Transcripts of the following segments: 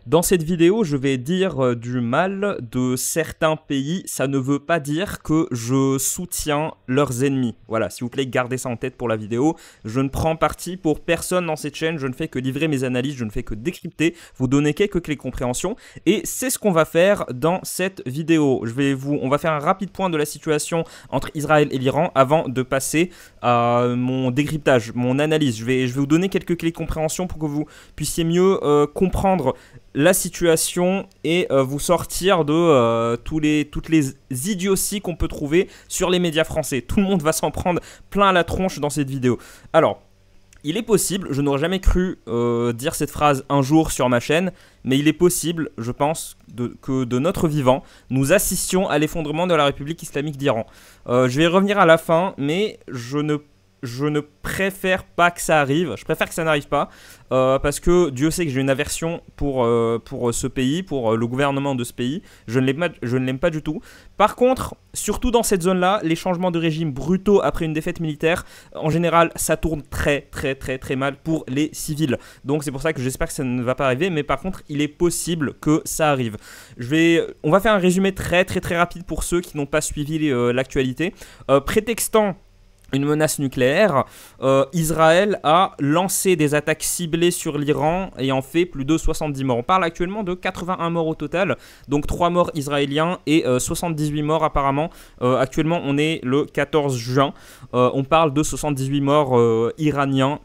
Dans cette vidéo, je vais dire du mal de certains pays. Ça ne veut pas dire que je soutiens leurs ennemis. Voilà, s'il vous plaît, gardez ça en tête pour la vidéo. Je ne prends parti pour personne dans cette chaîne. Je ne fais que livrer mes analyses, je ne fais que décrypter, vous donner quelques clés de compréhension. Et c'est ce qu'on va faire dans cette vidéo. On va faire un rapide point de la situation entre Israël et l'Iran avant de passer à mon décryptage, mon analyse. Je vais vous donner quelques clés de compréhension pour que vous puissiez mieux comprendre la situation et vous sortir de toutes les idioties qu'on peut trouver sur les médias français. Tout le monde va s'en prendre plein la tronche dans cette vidéo. Alors, il est possible, je n'aurais jamais cru dire cette phrase un jour sur ma chaîne, mais il est possible, je pense, que de notre vivant, nous assistions à l'effondrement de la République islamique d'Iran. Je vais y revenir à la fin, mais je ne préfère pas que ça arrive, je préfère que ça n'arrive pas, parce que Dieu sait que j'ai une aversion pour ce pays, pour le gouvernement de ce pays, je ne l'aime pas du tout. Par contre, surtout dans cette zone-là, les changements de régime brutaux après une défaite militaire, en général, ça tourne très mal pour les civils. Donc c'est pour ça que j'espère que ça ne va pas arriver, mais par contre, il est possible que ça arrive. On va faire un résumé très rapide pour ceux qui n'ont pas suivi l'actualité. Prétextant une menace nucléaire, Israël a lancé des attaques ciblées sur l'Iran et en fait plus de 70 morts. On parle actuellement de 81 morts au total, donc 3 morts israéliens et 78 morts apparemment. Actuellement on est le 14 juin, on parle de 78 morts iraniens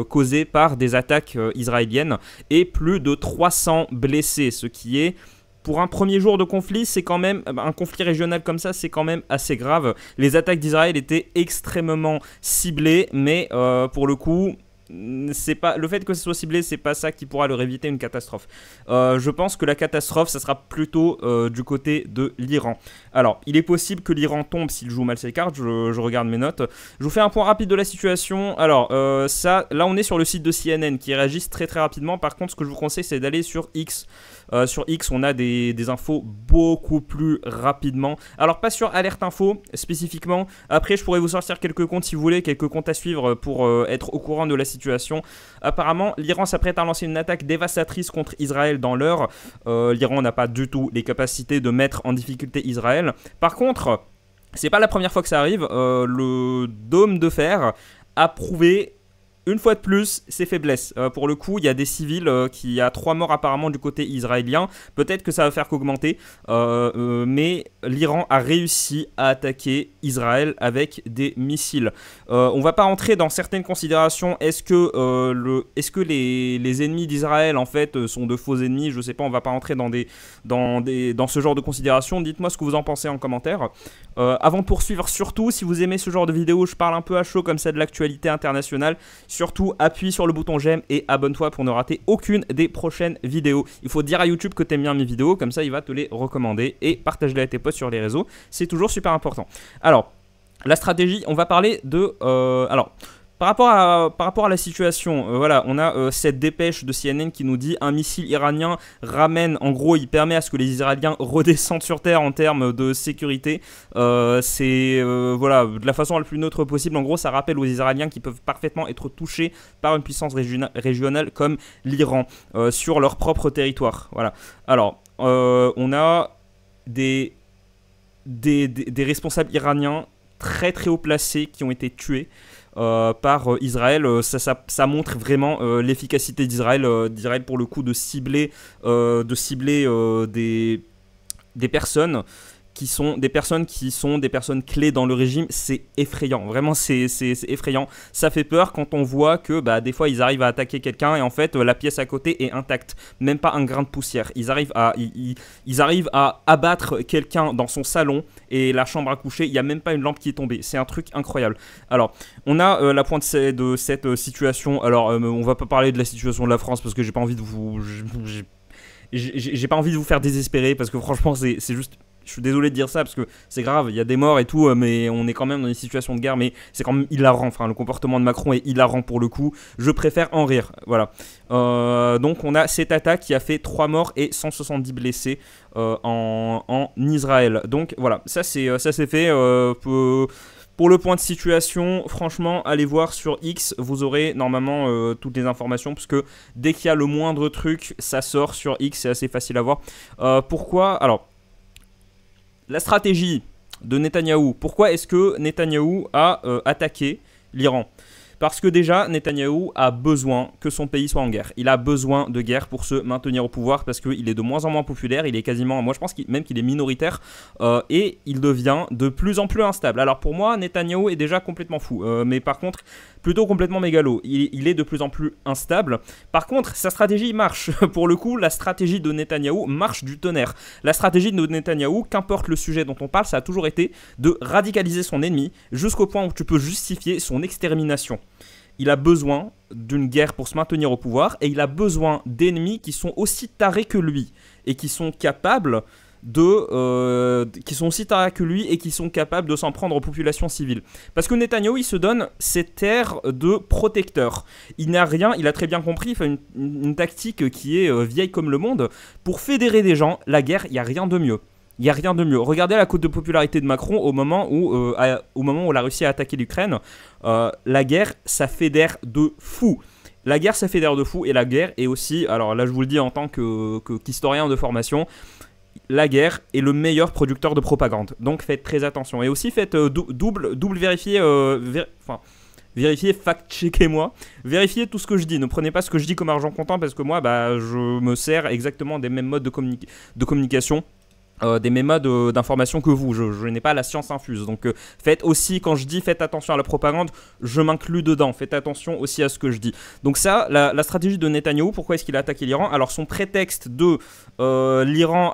causés par des attaques israéliennes et plus de 300 blessés, ce qui est... Pour un premier jour de conflit, c'est quand même, un conflit régional comme ça, c'est quand même assez grave. Les attaques d'Israël étaient extrêmement ciblées, mais pour le coup, le fait que ce soit ciblé, c'est pas ça qui pourra leur éviter une catastrophe. Je pense que la catastrophe, ça sera plutôt du côté de l'Iran. Alors, il est possible que l'Iran tombe s'il joue mal ses cartes, je regarde mes notes. Je vous fais un point rapide de la situation. Alors, là on est sur le site de CNN qui réagissent très rapidement. Par contre, ce que je vous conseille, c'est d'aller sur X. Sur X, on a des infos beaucoup plus rapidement. Alors, pas sur Alerte Info spécifiquement. Après, je pourrais vous sortir quelques comptes si vous voulez, quelques comptes à suivre pour être au courant de la situation. Apparemment, l'Iran s'apprête à lancer une attaque dévastatrice contre Israël dans l'heure. L'Iran n'a pas du tout les capacités de mettre en difficulté Israël. Par contre, c'est pas la première fois que ça arrive. Le dôme de fer a prouvé une fois de plus ses faiblesses. Pour le coup, il y a des civils qui a 3 morts apparemment du côté israélien. Peut-être que ça va faire qu'augmenter. Mais l'Iran a réussi à attaquer Israël avec des missiles. On va pas rentrer dans certaines considérations. Est-ce que les ennemis d'Israël en fait sont de faux ennemis? Je sais pas, on va pas rentrer dans ce genre de considérations. Dites-moi ce que vous en pensez en commentaire. Avant de poursuivre, surtout si vous aimez ce genre de vidéo, je parle un peu à chaud comme ça de l'actualité internationale. Surtout, appuie sur le bouton j'aime et abonne-toi pour ne rater aucune des prochaines vidéos. Il faut dire à YouTube que t'aimes bien mes vidéos, comme ça il va te les recommander et partage-les à tes potes sur les réseaux. C'est toujours super important. Alors, la stratégie, on va parler de... Par rapport à la situation, voilà, on a cette dépêche de CNN qui nous dit un missile iranien ramène, en gros, il permet à ce que les Israéliens redescendent sur terre en termes de sécurité. Voilà, de la façon la plus neutre possible. En gros, ça rappelle aux Israéliens qui peuvent parfaitement être touchés par une puissance régionale comme l'Iran sur leur propre territoire. Voilà. Alors, on a des responsables iraniens très haut placés qui ont été tués par Israël. Ça montre vraiment l'efficacité d'Israël pour le coup de cibler des personnes qui sont des personnes clés dans le régime. C'est effrayant, vraiment c'est effrayant. Ça fait peur quand on voit que des fois ils arrivent à attaquer quelqu'un et en fait la pièce à côté est intacte, même pas un grain de poussière. Ils arrivent à abattre quelqu'un dans son salon et la chambre à coucher, il n'y a même pas une lampe qui est tombée. C'est un truc incroyable. Alors, on a la pointe de cette situation. Alors, on va pas parler de la situation de la France parce que j'ai pas envie de j'ai pas envie de vous faire désespérer parce que franchement c'est juste... Je suis désolé de dire ça parce que c'est grave, il y a des morts et tout, mais on est quand même dans une situation de guerre, mais c'est quand même hilarant. Enfin, le comportement de Macron est hilarant pour le coup. Je préfère en rire. Voilà. Donc, on a cette attaque qui a fait 3 morts et 170 blessés en Israël. Donc, voilà, ça c'est fait. Pour le point de situation, franchement, allez voir sur X, vous aurez normalement toutes les informations, parce que dès qu'il y a le moindre truc, ça sort sur X, c'est assez facile à voir. Pourquoi? Alors, la stratégie de Netanyahou, pourquoi est-ce que Netanyahou a attaqué l'Iran? Parce que déjà, Netanyahou a besoin que son pays soit en guerre. Il a besoin de guerre pour se maintenir au pouvoir parce qu'il est de moins en moins populaire. Il est quasiment, moi je pense même qu'il est minoritaire et il devient de plus en plus instable. Alors pour moi, Netanyahou est déjà complètement fou. Mais par contre, plutôt complètement mégalo. Il est de plus en plus instable. Par contre, sa stratégie marche. Pour le coup, la stratégie de Netanyahou marche du tonnerre. La stratégie de Netanyahou, qu'importe le sujet dont on parle, ça a toujours été de radicaliser son ennemi jusqu'au point où tu peux justifier son extermination. Il a besoin d'une guerre pour se maintenir au pouvoir et il a besoin d'ennemis qui sont aussi tarés que lui et qui sont capables qui sont aussi tarés que lui et qui sont capables de s'en prendre aux populations civiles. Parce que Netanyahou, il se donne cette air de protecteur. Il n'a rien, il a très bien compris, une tactique qui est vieille comme le monde. Pour fédérer des gens, la guerre, il n'y a rien de mieux. Il n'y a rien de mieux. Regardez la cote de popularité de Macron au moment où la Russie a attaqué l'Ukraine. La guerre, ça fédère de fou. La guerre, ça fédère de fou. Et la guerre est aussi, alors là je vous le dis en tant qu'historien de formation, la guerre est le meilleur producteur de propagande. Donc faites très attention. Et aussi faites double vérifier, vérifiez, fact-checkez-moi, vérifiez tout ce que je dis. Ne prenez pas ce que je dis comme argent comptant parce que moi, je me sers exactement des mêmes modes de communication. Des mêmes modes d'information que vous. Je n'ai pas la science infuse. Donc faites aussi, quand je dis faites attention à la propagande, je m'inclus dedans. Faites attention aussi à ce que je dis. Donc ça, la stratégie de Netanyahou, pourquoi est-ce qu'il a attaqué l'Iran? Alors son prétexte de l'Iran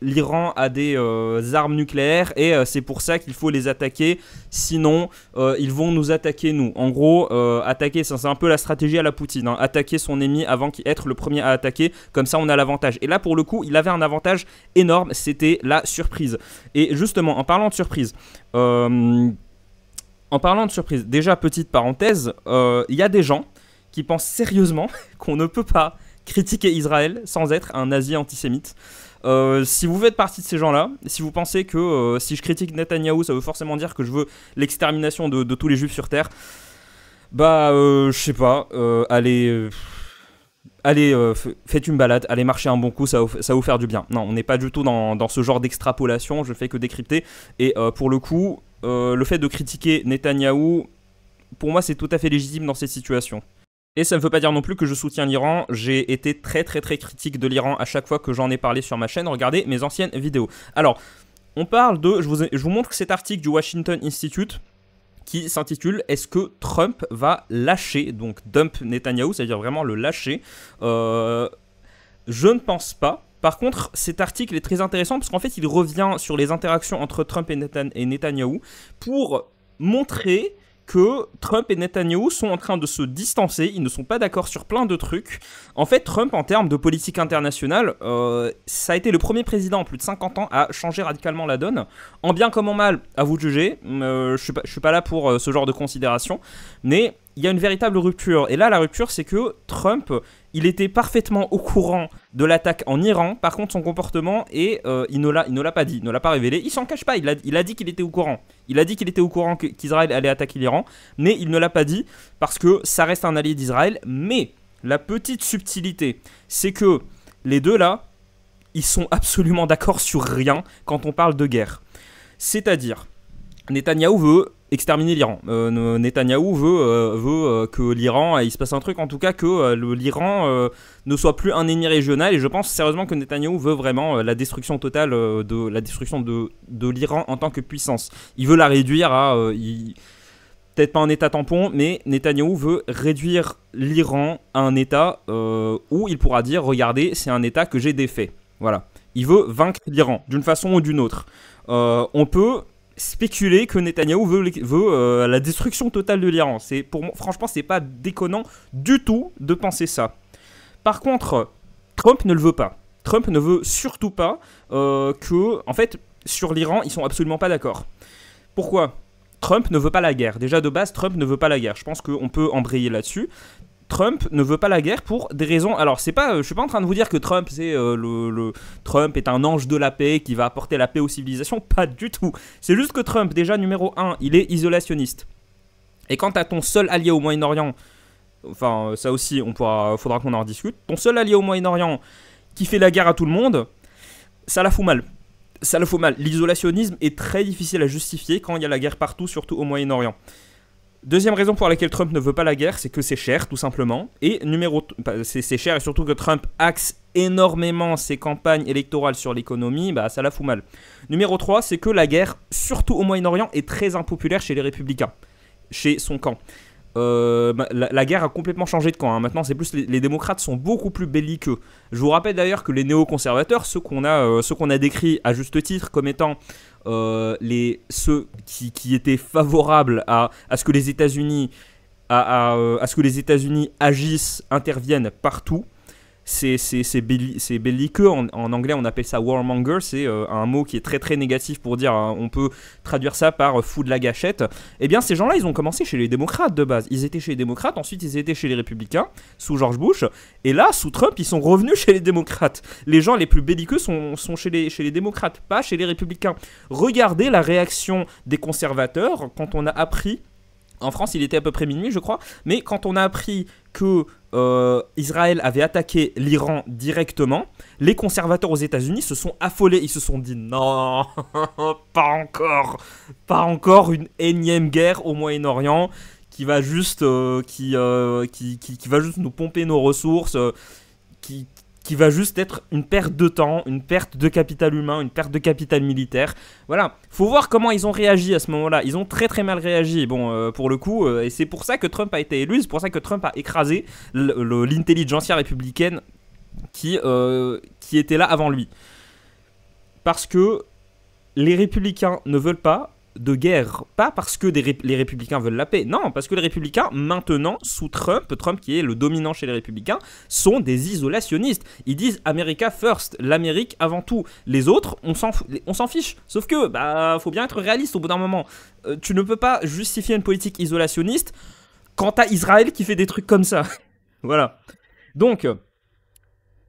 l'Iran a des armes nucléaires et c'est pour ça qu'il faut les attaquer, sinon ils vont nous attaquer nous. En gros, attaquer, c'est un peu la stratégie à la Poutine, hein. Attaquer son ennemi avant qu'être le premier à attaquer, comme ça on a l'avantage. Et là pour le coup, il avait un avantage énorme, c'était la surprise. Et justement, en parlant de surprise, déjà petite parenthèse, il y a des gens qui pensent sérieusement qu'on ne peut pas critiquer Israël sans être un nazi antisémite. Si vous faites partie de ces gens-là, si vous pensez que si je critique Netanyahou, ça veut forcément dire que je veux l'extermination de tous les juifs sur Terre, je sais pas, allez, faites une balade, allez marcher un bon coup, ça va vous faire du bien. Non, on n'est pas du tout dans ce genre d'extrapolation, je fais que décrypter. Et pour le coup, le fait de critiquer Netanyahou, pour moi c'est tout à fait légitime dans cette situation. Et ça ne veut pas dire non plus que je soutiens l'Iran. J'ai été très très très critique de l'Iran à chaque fois que j'en ai parlé sur ma chaîne. Regardez mes anciennes vidéos. Alors, on parle de... Je vous montre cet article du Washington Institute qui s'intitule « Est-ce que Trump va lâcher ?» Donc dump Netanyahou, c'est-à-dire vraiment le lâcher. Je ne pense pas. Par contre, cet article est très intéressant parce qu'en fait, il revient sur les interactions entre Trump et Netanyahou pour montrer que Trump et Netanyahou sont en train de se distancer, ils ne sont pas d'accord sur plein de trucs. En fait, Trump, en termes de politique internationale, ça a été le premier président en plus de 50 ans à changer radicalement la donne. En bien comme en mal, à vous de juger. Je suis pas là pour ce genre de considération. Mais il y a une véritable rupture. Et là, la rupture, c'est que Trump, il était parfaitement au courant de l'attaque en Iran. Par contre, son comportement, il ne l'a pas dit, il ne l'a pas révélé. Il s'en cache pas, il a dit qu'il était au courant. Il a dit qu'il était au courant qu'Israël allait attaquer l'Iran. Mais il ne l'a pas dit parce que ça reste un allié d'Israël. Mais la petite subtilité, c'est que les deux là, ils sont absolument d'accord sur rien quand on parle de guerre. C'est-à-dire, Netanyahou veut exterminer l'Iran. Netanyahou veut que l'Iran, il se passe un truc, en tout cas que l'Iran ne soit plus un ennemi régional. Et je pense sérieusement que Netanyahou veut vraiment la destruction totale de l'Iran en tant que puissance. Il veut la réduire à... peut-être pas un état tampon, mais Netanyahou veut réduire l'Iran à un état où il pourra dire, regardez, c'est un état que j'ai défait. Voilà. Il veut vaincre l'Iran d'une façon ou d'une autre. On peut spéculer que Netanyahou veut la destruction totale de l'Iran. Franchement, c'est pas déconnant du tout de penser ça. Par contre, Trump ne le veut pas. Trump ne veut surtout pas en fait, sur l'Iran, ils sont absolument pas d'accord. Pourquoi ? Trump ne veut pas la guerre. Déjà de base, Trump ne veut pas la guerre. Je pense qu'on peut embrayer là-dessus. Trump ne veut pas la guerre pour des raisons. Alors, je suis pas en train de vous dire que Trump, Trump est un ange de la paix qui va apporter la paix aux civilisations. Pas du tout. C'est juste que Trump, déjà, numéro 1, il est isolationniste. Et quand t'as ton seul allié au Moyen-Orient, enfin, ça aussi, faudra qu'on en rediscute. Ton seul allié au Moyen-Orient qui fait la guerre à tout le monde, ça la fout mal. Ça le faut mal. L'isolationnisme est très difficile à justifier quand il y a la guerre partout, surtout au Moyen-Orient. Deuxième raison pour laquelle Trump ne veut pas la guerre, c'est que c'est cher, tout simplement. Et c'est cher, et surtout que Trump axe énormément ses campagnes électorales sur l'économie, ça la fout mal. Numéro 3, c'est que la guerre, surtout au Moyen-Orient, est très impopulaire chez les républicains, chez son camp. La guerre a complètement changé de camp, hein. Maintenant c'est plus les démocrates sont beaucoup plus belliqueux. Je vous rappelle d'ailleurs que les néoconservateurs, ceux qu'on a décrits à juste titre comme étant ceux qui étaient favorables à ce que les États-Unis agissent, interviennent partout, c'est belliqueux. En anglais on appelle ça warmonger, c'est un mot qui est très très négatif pour dire, on peut traduire ça par fou de la gâchette. Eh bien ces gens là ils ont commencé chez les démocrates de base, ils étaient chez les démocrates, ensuite ils étaient chez les républicains sous George Bush, et là sous Trump ils sont revenus chez les démocrates. Les gens les plus belliqueux sont chez les démocrates, pas chez les républicains. Regardez la réaction des conservateurs quand on a appris, en France il était à peu près minuit je crois, mais quand on a appris que Israël avait attaqué l'Iran directement, les conservateurs aux États-Unis se sont affolés. Ils se sont dit non, pas encore une énième guerre au Moyen-Orient qui va juste, qui va juste nous pomper nos ressources, qui va juste être une perte de temps, une perte de capital humain, une perte de capital militaire. Voilà, faut voir comment ils ont réagi à ce moment-là. Ils ont très très mal réagi, pour le coup, et c'est pour ça que Trump a été élu, c'est pour ça que Trump a écrasé l'intelligentsia républicaine qui était là avant lui. Parce que les républicains ne veulent pas de guerre, pas parce que les républicains veulent la paix, non, parce que les républicains, maintenant, sous Trump qui est le dominant chez les républicains, sont des isolationnistes. Ils disent America first, l'Amérique avant tout. Les autres, on s'en fiche. Sauf que, faut bien être réaliste au bout d'un moment. Tu ne peux pas justifier une politique isolationniste quand t'as Israël qui fait des trucs comme ça. Voilà. Donc,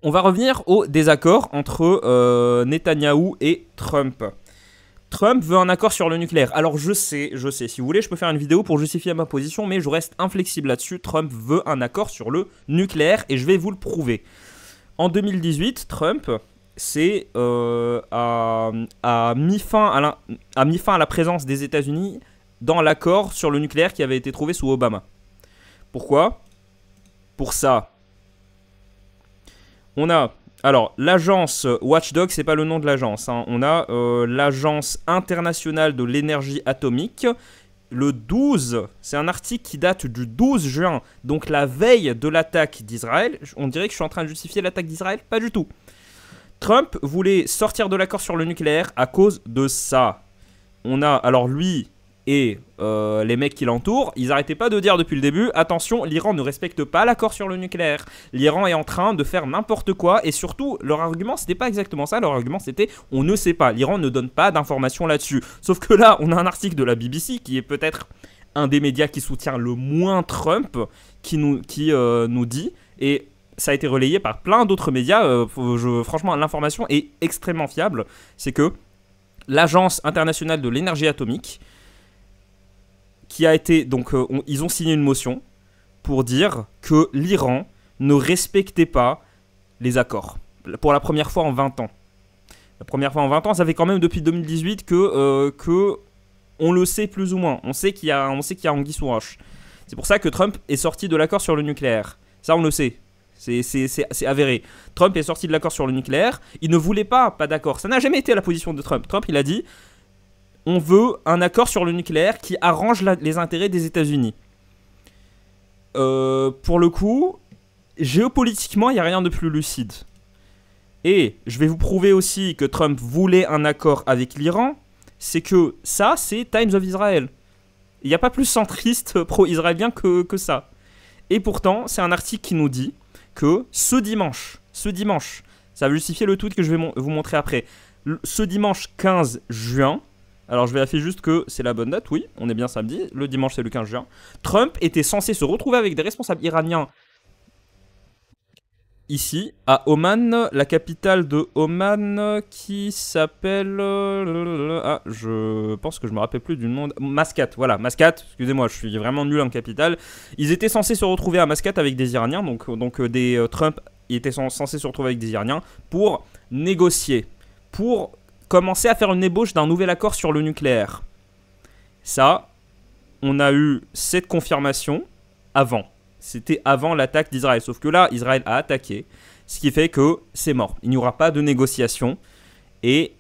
on va revenir au désaccord entre Netanyahou et Trump. Trump veut un accord sur le nucléaire. Alors je sais, si vous voulez, je peux faire une vidéo pour justifier ma position, mais je reste inflexible là-dessus. Trump veut un accord sur le nucléaire et je vais vous le prouver. En 2018, Trump a mis fin à la présence des États-Unis dans l'accord sur le nucléaire qui avait été trouvé sous Obama. Pourquoi ? Pour ça. On a... Alors, l'agence Watchdog, c'est pas le nom de l'agence, hein. On a l'agence internationale de l'énergie atomique. Le 12, c'est un article qui date du 12 juin, donc la veille de l'attaque d'Israël. On dirait que je suis en train de justifier l'attaque d'Israël, pas du tout. Trump voulait sortir de l'accord sur le nucléaire à cause de ça. On a, alors lui et les mecs qui l'entourent, ils arrêtaient pas de dire depuis le début, attention, l'Iran ne respecte pas l'accord sur le nucléaire. L'Iran est en train de faire n'importe quoi, et surtout, leur argument, c'était pas exactement ça, leur argument c'était, on ne sait pas, l'Iran ne donne pas d'informations là-dessus. Sauf que là, on a un article de la BBC, qui est peut-être un des médias qui soutient le moins Trump, qui nous dit, et ça a été relayé par plein d'autres médias, franchement, l'information est extrêmement fiable, c'est que l'Agence internationale de l'énergie atomique, qui a été, donc ils ont signé une motion pour dire que l'Iran ne respectait pas les accords, pour la première fois en 20 ans. La première fois en 20 ans, ça fait quand même depuis 2018 que on le sait plus ou moins. On sait qu'il y a anguille sous roche. C'est pour ça que Trump est sorti de l'accord sur le nucléaire. Ça, on le sait. C'est avéré. Trump est sorti de l'accord sur le nucléaire. Il ne voulait pas d'accord. Ça n'a jamais été la position de Trump. Trump, il a dit... On veut un accord sur le nucléaire qui arrange les intérêts des États-Unis. Pour le coup, géopolitiquement, il n'y a rien de plus lucide. Et je vais vous prouver aussi que Trump voulait un accord avec l'Iran. C'est que ça, c'est Times of Israel. Il n'y a pas plus centriste pro-israélien que ça. Et pourtant, c'est un article qui nous dit que ce dimanche, ça va justifier le tweet que je vais vous montrer après. Ce dimanche 15 juin, alors je vérifie juste que c'est la bonne date, oui, on est bien samedi, le dimanche c'est le 15 juin. Trump était censé se retrouver avec des responsables iraniens ici, à Oman, la capitale de Oman qui s'appelle... Ah, je pense que je me rappelle plus du nom... Mascate, voilà, Mascate, excusez-moi, je suis vraiment nul en capitale. Ils étaient censés se retrouver à Mascate avec des Iraniens, donc des Trump était censé se retrouver avec des Iraniens pour négocier, pour commencer à faire une ébauche d'un nouvel accord sur le nucléaire. Ça, on a eu cette confirmation avant. C'était avant l'attaque d'Israël. Sauf que là, Israël a attaqué, ce qui fait que c'est mort. Il n'y aura pas de négociation. Et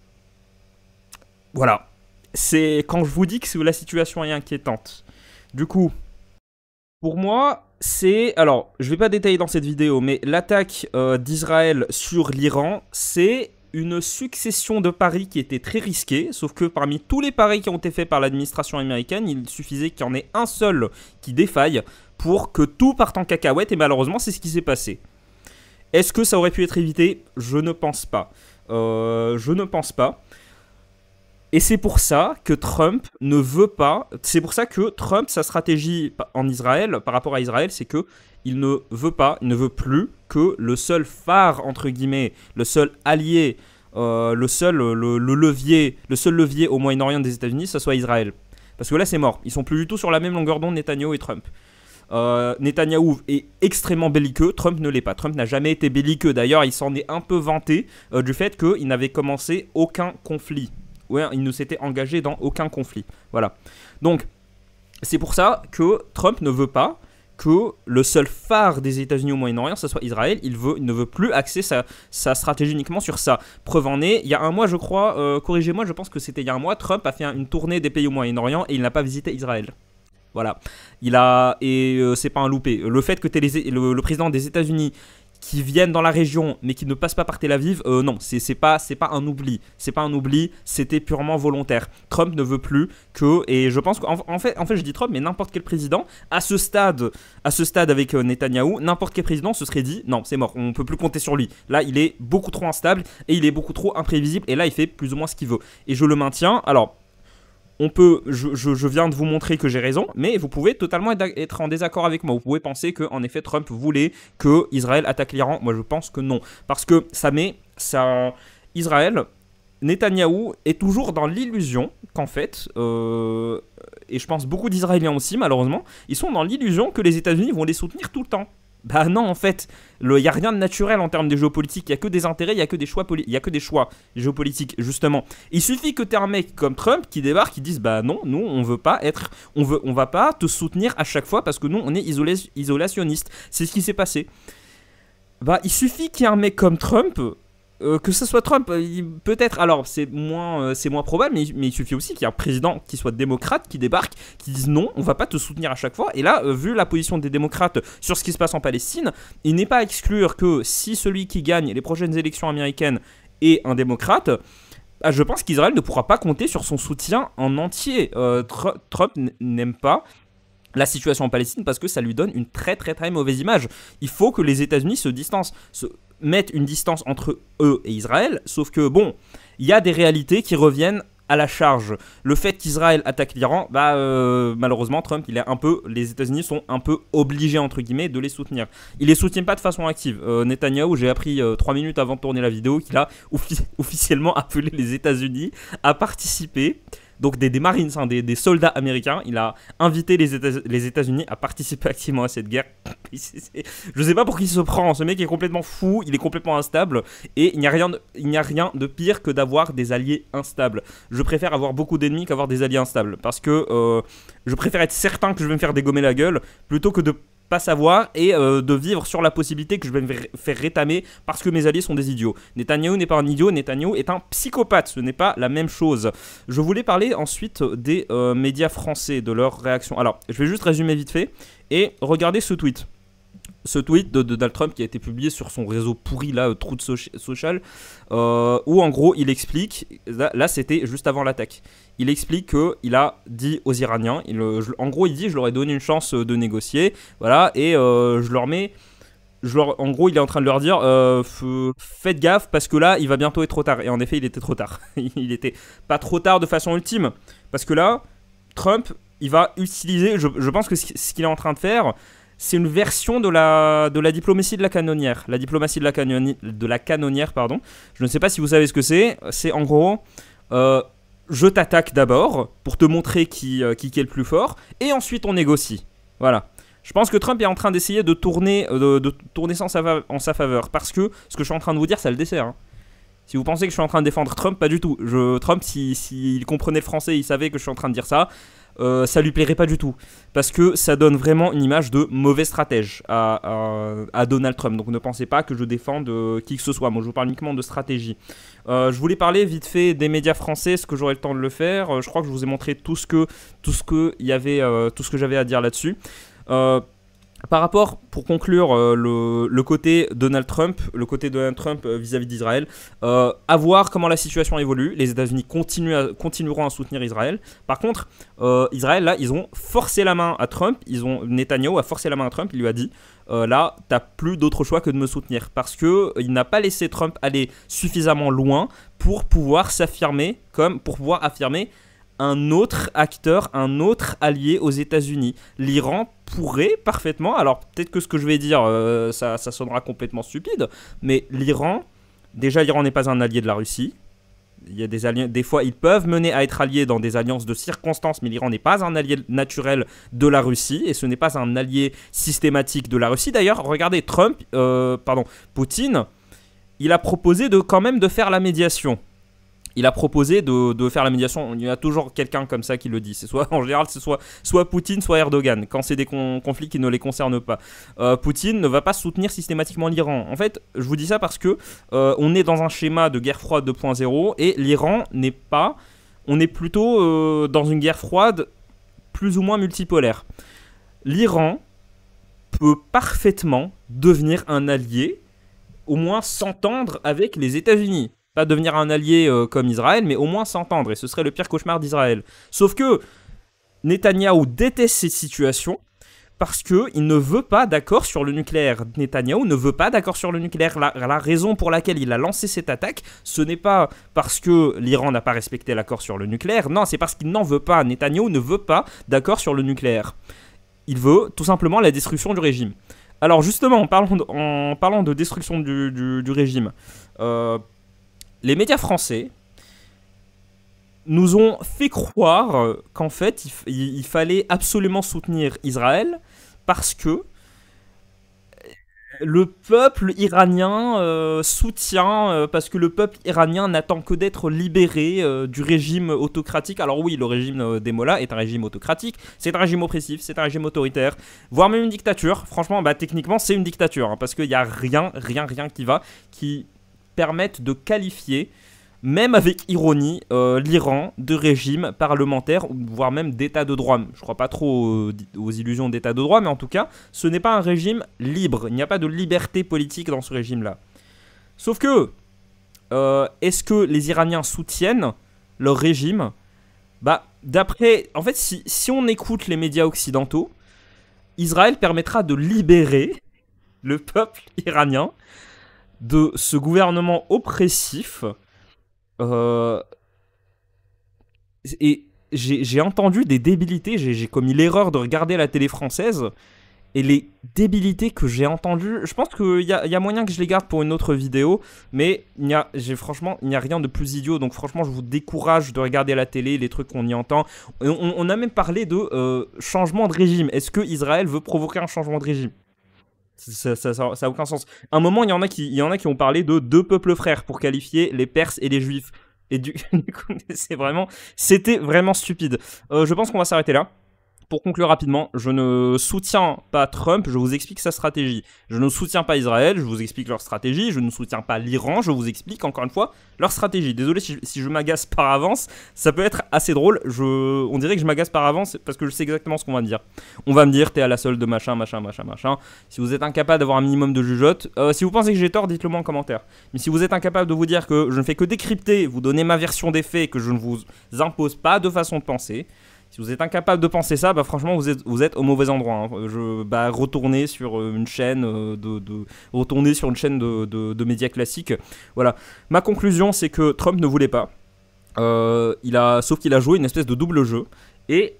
voilà. C'est quand je vous dis que la situation est inquiétante. Du coup, pour moi, c'est... Alors, je ne vais pas détailler dans cette vidéo, mais l'attaque d'Israël sur l'Iran, c'est une succession de paris qui étaient très risqués, sauf que parmi tous les paris qui ont été faits par l'administration américaine, il suffisait qu'il y en ait un seul qui défaille pour que tout parte en cacahuète, et malheureusement, c'est ce qui s'est passé. Est-ce que ça aurait pu être évité? Je ne pense pas. Je ne pense pas. Et c'est pour ça que Trump ne veut pas... C'est pour ça que Trump, sa stratégie en Israël, par rapport à Israël, c'est que il ne veut pas, il ne veut plus que le seul phare, entre guillemets, le seul allié, le seul levier au Moyen-Orient des États-Unis, ça soit Israël. Parce que là, c'est mort. Ils sont plus du tout sur la même longueur d'onde, Netanyahou et Trump. Netanyahou est extrêmement belliqueux, Trump ne l'est pas. Trump n'a jamais été belliqueux. D'ailleurs, il s'en est un peu vanté du fait qu'il n'avait commencé aucun conflit. Ouais, il ne s'était engagé dans aucun conflit. Voilà. Donc, c'est pour ça que Trump ne veut pas que le seul phare des États-Unis au Moyen-Orient, ce soit Israël. Il ne veut plus axer sa stratégie uniquement sur ça. Preuve en est, il y a un mois, je crois, corrigez-moi, je pense que c'était il y a un mois, Trump a fait une tournée des pays au Moyen-Orient et il n'a pas visité Israël. Voilà. C'est pas un loupé. Le fait que tu aies le président des États-Unis qui viennent dans la région mais qui ne passent pas par Tel Aviv, non, c'est pas un oubli. C'est pas un oubli, c'était purement volontaire. Trump ne veut plus que, et je pense qu'en fait je dis Trump, mais n'importe quel président, à ce stade avec Netanyahou, n'importe quel président se serait dit, non, c'est mort, on peut plus compter sur lui. Là, il est beaucoup trop instable et il est beaucoup trop imprévisible et là, il fait plus ou moins ce qu'il veut. Et je le maintiens, alors... je viens de vous montrer que j'ai raison, mais vous pouvez totalement être en désaccord avec moi. Vous pouvez penser qu'en effet Trump voulait que Israël attaque l'Iran. Moi je pense que non. Parce que Israël, Netanyahou est toujours dans l'illusion qu'en fait, et je pense beaucoup d'Israéliens aussi malheureusement, ils sont dans l'illusion que les États-Unis vont les soutenir tout le temps. Bah non, en fait, il n'y a rien de naturel en termes de géopolitique, il n'y a que des intérêts, il n'y a que des choix géopolitiques, justement. Il suffit que tu aies un mec comme Trump qui débarque, qui dise bah non, nous on va pas te soutenir à chaque fois parce que nous on est isolationnistes. C'est ce qui s'est passé. Bah il suffit qu'il y ait un mec comme Trump... que ce soit Trump, peut-être, alors c'est moins probable, mais il suffit aussi qu'il y ait un président qui soit démocrate, qui débarque, qui dise non, on va pas te soutenir à chaque fois. Et là, vu la position des démocrates sur ce qui se passe en Palestine, il n'est pas à exclure que si celui qui gagne les prochaines élections américaines est un démocrate, je pense qu'Israël ne pourra pas compter sur son soutien en entier. Trump n'aime pas la situation en Palestine parce que ça lui donne une très très très mauvaise image. Il faut que les États-Unis se distancent, mettre une distance entre eux et Israël, sauf que bon, il y a des réalités qui reviennent à la charge. Le fait qu'Israël attaque l'Iran, malheureusement Trump, les États-Unis sont un peu obligés entre guillemets de les soutenir. Ils les soutiennent pas de façon active. Netanyahou, j'ai appris 3 minutes avant de tourner la vidéo qu'il a officiellement appelé les États-Unis à participer. Donc des Marines, des soldats américains. Il a invité les États-Unis à participer activement à cette guerre. Je sais pas pour qui il se prend. Ce mec est complètement fou, il est complètement instable. Et il n'y a rien de pire que d'avoir des alliés instables. Je préfère avoir beaucoup d'ennemis qu'avoir des alliés instables. Parce que je préfère être certain que je vais me faire dégommer la gueule plutôt que de pas savoir et de vivre sur la possibilité que je vais me faire rétamer parce que mes alliés sont des idiots. Netanyahou n'est pas un idiot, Netanyahou est un psychopathe, ce n'est pas la même chose. Je voulais parler ensuite des médias français, de leur réaction. Alors, je vais juste résumer vite fait et regarder ce tweet. Ce tweet de Donald Trump qui a été publié sur son réseau pourri là, Truth Social, où en gros il explique, là c'était juste avant l'attaque, il explique qu'il a dit aux Iraniens, en gros il dit je leur ai donné une chance de négocier, voilà, et en gros il est en train de leur dire faites gaffe parce que là il va bientôt être trop tard, et en effet il était trop tard, il était pas trop tard de façon ultime, parce que là Trump il va utiliser, je pense que ce qu'il est en train de faire, c'est une version de la diplomatie de la canonnière. La diplomatie de la canonnière, pardon. Je ne sais pas si vous savez ce que c'est. C'est en gros, je t'attaque d'abord pour te montrer qui est le plus fort, et ensuite on négocie. Voilà. Je pense que Trump est en train d'essayer de tourner, ça en sa faveur, parce que ce que je suis en train de vous dire, ça le dessert. Hein. Si vous pensez que je suis en train de défendre Trump, pas du tout. Trump, s'il comprenait le français, il savait que je suis en train de dire ça. Ça lui plairait pas du tout, parce que ça donne vraiment une image de mauvais stratège à Donald Trump. Donc ne pensez pas que je défende qui que ce soit. Moi je vous parle uniquement de stratégie. Je voulais parler vite fait des médias français, est-ce que j'aurai le temps de le faire. Je crois que je vous ai montré tout ce que j'avais à dire là-dessus. Par rapport, pour conclure, le côté Donald Trump vis-à-vis d'Israël, à voir comment la situation évolue. Les États-Unis continueront à soutenir Israël. Par contre, Israël, là, ils ont forcé la main à Trump. Netanyahou a forcé la main à Trump. Il lui a dit, là, t'as plus d'autre choix que de me soutenir. Parce qu'il n'a pas laissé Trump aller suffisamment loin pour pouvoir s'affirmer, pour pouvoir affirmer un autre acteur, un autre allié aux États-Unis. L'Iran pourrait parfaitement, alors peut-être que ce que je vais dire, ça sonnera complètement stupide, mais l'Iran n'est pas un allié de la Russie. Il y a des fois, ils peuvent mener à être alliés dans des alliances de circonstances, mais l'Iran n'est pas un allié naturel de la Russie, et ce n'est pas un allié systématique de la Russie. D'ailleurs, regardez, Poutine, il a proposé quand même de faire la médiation. Il a proposé de faire la médiation. Il y a toujours quelqu'un comme ça qui le dit. En général, c'est soit Poutine, soit Erdogan, quand c'est des conflits qui ne les concernent pas. Poutine ne va pas soutenir systématiquement l'Iran. En fait, je vous dis ça parce que on est dans un schéma de guerre froide 2.0 et l'Iran n'est pas... On est plutôt dans une guerre froide plus ou moins multipolaire. L'Iran peut parfaitement devenir un allié, au moins s'entendre avec les États-Unis. Pas devenir un allié comme Israël, mais au moins s'entendre, et ce serait le pire cauchemar d'Israël. Sauf que Netanyahou déteste cette situation parce qu'il ne veut pas d'accord sur le nucléaire. Netanyahou ne veut pas d'accord sur le nucléaire. La raison pour laquelle il a lancé cette attaque, ce n'est pas parce que l'Iran n'a pas respecté l'accord sur le nucléaire, non, c'est parce qu'il n'en veut pas. Netanyahou ne veut pas d'accord sur le nucléaire. Il veut tout simplement la destruction du régime. Alors justement, en parlant de destruction du régime, les médias français nous ont fait croire qu'en fait, il fallait absolument soutenir Israël parce que le peuple iranien soutient, parce que le peuple iranien n'attend que d'être libéré du régime autocratique. Alors oui, le régime des Mollahs est un régime autocratique, c'est un régime oppressif, c'est un régime autoritaire, voire même une dictature. Franchement, techniquement, c'est une dictature, hein, parce qu'il n'y a rien qui permettent de qualifier, même avec ironie, l'Iran de régime parlementaire, voire même d'état de droit. Je ne crois pas trop aux illusions d'état de droit, mais en tout cas, ce n'est pas un régime libre. Il n'y a pas de liberté politique dans ce régime-là. Sauf que, est-ce que les Iraniens soutiennent leur régime ? D'après... En fait, si on écoute les médias occidentaux, Israël permettra de libérer le peuple iranien de ce gouvernement oppressif. Et j'ai entendu des débilités, j'ai commis l'erreur de regarder la télé française, et les débilités que j'ai entendues, je pense qu'il y a moyen que je les garde pour une autre vidéo, mais franchement, il n'y a rien de plus idiot, donc franchement, je vous décourage de regarder la télé, les trucs qu'on y entend. On a même parlé de changement de régime. Est-ce que Israël veut provoquer un changement de régime ? Ça a aucun sens. À un moment, il y en a qui ont parlé de deux peuples frères pour qualifier les Perses et les Juifs. Et du coup, c'était vraiment stupide. Je pense qu'on va s'arrêter là. Pour conclure rapidement, je ne soutiens pas Trump, je vous explique sa stratégie. Je ne soutiens pas Israël, je vous explique leur stratégie. Je ne soutiens pas l'Iran, je vous explique encore une fois leur stratégie. Désolé si je m'agace par avance, ça peut être assez drôle. On dirait que je m'agace par avance parce que je sais exactement ce qu'on va me dire. On va me dire, t'es à la solde de machin. Si vous êtes incapable d'avoir un minimum de jugeote, si vous pensez que j'ai tort, dites-le moi en commentaire. Mais si vous êtes incapable de vous dire que je ne fais que décrypter, vous donner ma version des faits, que je ne vous impose pas de façon de penser... Si vous êtes incapable de penser ça, franchement, vous êtes au mauvais endroit. Hein. Retournez sur une chaîne retournez sur une chaîne de médias classiques. Voilà. Ma conclusion, c'est que Trump ne voulait pas. Sauf qu'il a joué une espèce de double jeu. Et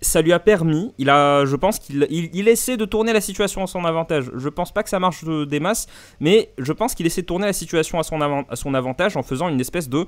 ça lui a permis, je pense qu'il essaie de tourner la situation à son avantage. Je pense pas que ça marche des masses, mais je pense qu'il essaie de tourner la situation à son avantage en faisant une espèce de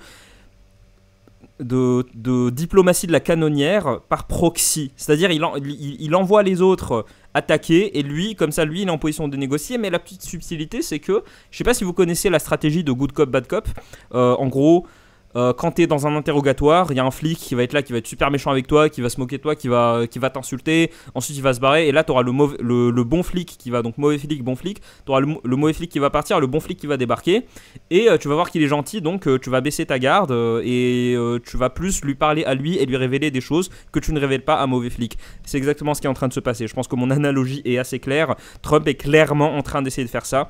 diplomatie de la canonnière par proxy. C'est-à-dire il envoie les autres attaquer et lui, comme ça, lui, il est en position de négocier. Mais la petite subtilité, c'est que, je sais pas si vous connaissez la stratégie de good cop, bad cop. En gros, quand t'es dans un interrogatoire, il y a un flic qui va être là, qui va être super méchant avec toi, qui va se moquer de toi, qui va t'insulter, ensuite il va se barrer, et là t'auras le bon flic qui va, donc mauvais flic, bon flic, t'auras le mauvais flic qui va partir, le bon flic qui va débarquer, et tu vas voir qu'il est gentil, donc tu vas baisser ta garde, et tu vas plus lui parler à lui et lui révéler des choses que tu ne révèles pas à mauvais flic. C'est exactement ce qui est en train de se passer. Je pense que mon analogie est assez claire. Trump est clairement en train d'essayer de faire ça.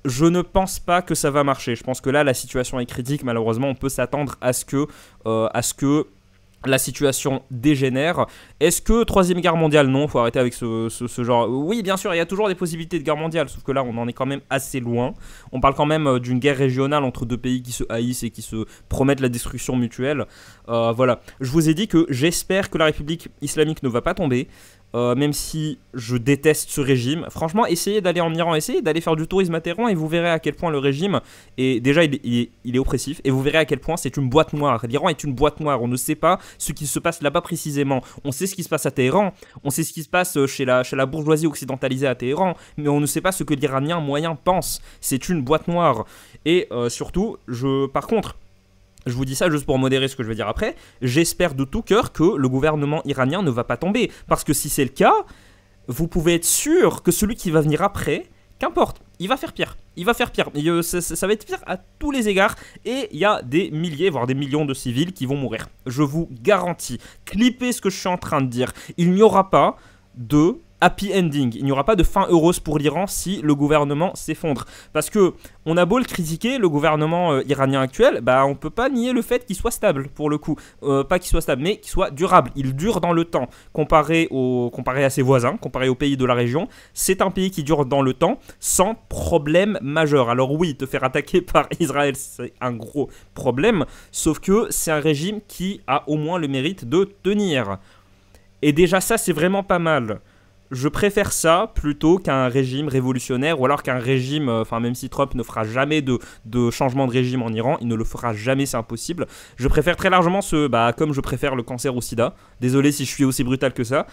Je ne pense pas que ça va marcher. Je pense que là, la situation est critique. Malheureusement, on peut s'attendre à ce que la situation dégénère. Est-ce que troisième guerre mondiale? Non, faut arrêter avec ce genre. Oui, bien sûr, il y a toujours des possibilités de guerre mondiale, sauf que là, on en est quand même assez loin. On parle quand même d'une guerre régionale entre deux pays qui se haïssent et qui se promettent la destruction mutuelle. Voilà. Je vous ai dit que j'espère que la République islamique ne va pas tomber. Même si je déteste ce régime, franchement, essayez d'aller en Iran, essayez d'aller faire du tourisme à Téhéran et vous verrez à quel point le régime est déjà il est oppressif, et vous verrez à quel point c'est une boîte noire. L'Iran est une boîte noire. On ne sait pas ce qui se passe là-bas précisément. On sait ce qui se passe à Téhéran, on sait ce qui se passe chez la bourgeoisie occidentalisée à Téhéran, mais on ne sait pas ce que l'Iranien moyen pense. C'est une boîte noire. Et surtout, par contre, je vous dis ça juste pour modérer ce que je vais dire après, j'espère de tout cœur que le gouvernement iranien ne va pas tomber. Parce que si c'est le cas, vous pouvez être sûr que celui qui va venir après, qu'importe, il va faire pire. Il va faire pire. Ça va être pire à tous les égards. Et il y a des milliers, voire des millions de civils qui vont mourir. Je vous garantis. Clippez ce que je suis en train de dire. Il n'y aura pas de happy ending. Il n'y aura pas de fin heureuse pour l'Iran si le gouvernement s'effondre. Parce que on a beau le critiquer, le gouvernement iranien actuel, bah on peut pas nier le fait qu'il soit stable pour le coup. Pas qu'il soit stable, mais qu'il soit durable. Il dure dans le temps. Comparé à ses voisins, comparé aux pays de la région, c'est un pays qui dure dans le temps sans problème majeur. Alors oui, te faire attaquer par Israël, c'est un gros problème. Sauf que c'est un régime qui a au moins le mérite de tenir. Et déjà ça, c'est vraiment pas mal. Je préfère ça plutôt qu'un régime révolutionnaire, ou alors qu'un régime, enfin même si Trump ne fera jamais de changement de régime en Iran, il ne le fera jamais, c'est impossible. Je préfère très largement comme je préfère le cancer au sida. Désolé si je suis aussi brutal que ça,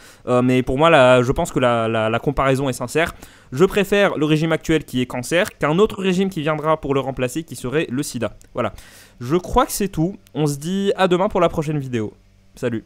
mais pour moi, je pense que la comparaison est sincère. Je préfère le régime actuel qui est cancer qu'un autre régime qui viendra pour le remplacer, qui serait le sida. Voilà. Je crois que c'est tout. On se dit à demain pour la prochaine vidéo. Salut.